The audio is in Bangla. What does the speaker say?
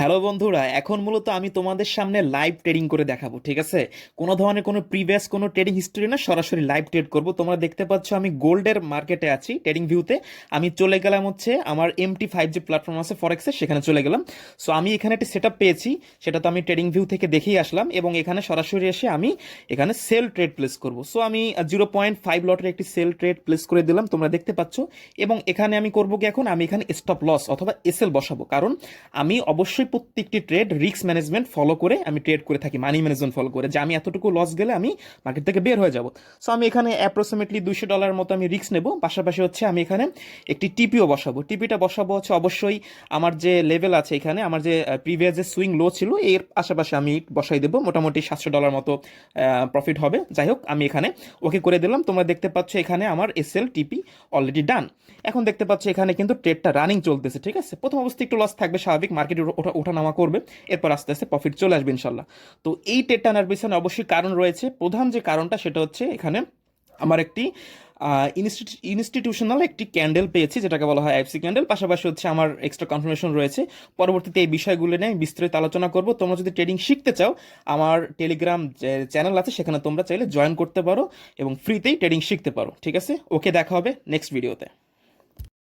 হ্যালো বন্ধুরা, এখন মূলত আমি তোমাদের সামনে লাইভ ট্রেডিং করে দেখাবো। ঠিক আছে, কোনো ধরনের কোনো প্রিভিয়াস কোনো ট্রেডিং হিস্টোরি না, সরাসরি লাইভ ট্রেড করব। তোমরা দেখতে পাচ্ছ আমি গোল্ডের মার্কেটে আছি ট্রেডিং ভিউতে। আমি চলে গেলাম হচ্ছে আমার MT5 যে প্ল্যাটফর্ম আছে ফরেক্সে, সেখানে চলে গেলাম। সো আমি এখানে একটা সেট আপ পেয়েছি, সেটা তো আমি ট্রেডিং ভিউ থেকে দেখেই আসলাম, এবং এখানে সরাসরি এসে আমি এখানে সেল ট্রেড প্লেস করব। সো আমি 0.5 লটের একটি সেল ট্রেড প্লেস করে দিলাম, তোমরা দেখতে পাচ্ছ। এবং এখানে আমি করবো কি, এখন আমি এখানে স্টপ লস অথবা এসএল বসাবো, কারণ আমি অবশ্যই প্রত্যেকটি ট্রেড রিস্ক ম্যানেজমেন্ট ফলো করে আমি ট্রেড করে থাকি, মানি ম্যানেজমেন্ট ফলো করে, যে আমি এতটুকু লস গেলে আমি মার্কেট থেকে বের হয়ে যাব। সো আমি এখানে অ্যাপ্রক্সিমেটলি $200 মতো আমি রিস্ক নেব। পাশাপাশি হচ্ছে আমি এখানে একটি টিপিও বসাবো। টিপিটা বসাবো হচ্ছে অবশ্যই আমার যে লেভেল আছে এখানে, আমার যে প্রিভিয়াস যে সুইং লো ছিল এর আশেপাশে আমি বসাই দেবো। মোটামুটি $700 মতো প্রফিট হবে। যাই হোক, আমি এখানে ওকে করে দিলাম। তোমরা দেখতে পাচ্ছ এখানে আমার এসএল টিপি অলরেডি ডান। এখন দেখতে পাচ্ছ এখানে কিন্তু ট্রেডটা রানিং চলতেছে। ঠিক আছে, প্রথম অবস্থায় একটু লস থাকবে, স্বাভাবিক, মার্কেট ওঠা নামা করবে, এরপর আস্তে আস্তে প্রফিট চলে আসবে ইনশাল্লাহ। তো এই ট্রেডটা আনার পিছনে অবশ্যই কারণ রয়েছে। প্রধান যে কারণটা সেটা হচ্ছে এখানে আমার একটি ইনস্টিটিউশনাল একটি ক্যান্ডেল পেয়েছি, যেটাকে বলা হয় আইএফসি ক্যান্ডেল। পাশাপাশি হচ্ছে আমার এক্সট্রা কনফার্মেশন রয়েছে। পরবর্তীতে এই বিষয়গুলো নিয়ে আমি বিস্তারিত আলোচনা করব। তোমরা যদি ট্রেডিং শিখতে চাও, আমার টেলিগ্রাম চ্যানেল আছে, সেখানে তোমরা চাইলে জয়েন করতে পারো এবং ফ্রিতেই ট্রেডিং শিখতে পারো। ঠিক আছে, ওকে, দেখা হবে নেক্সট ভিডিওতে।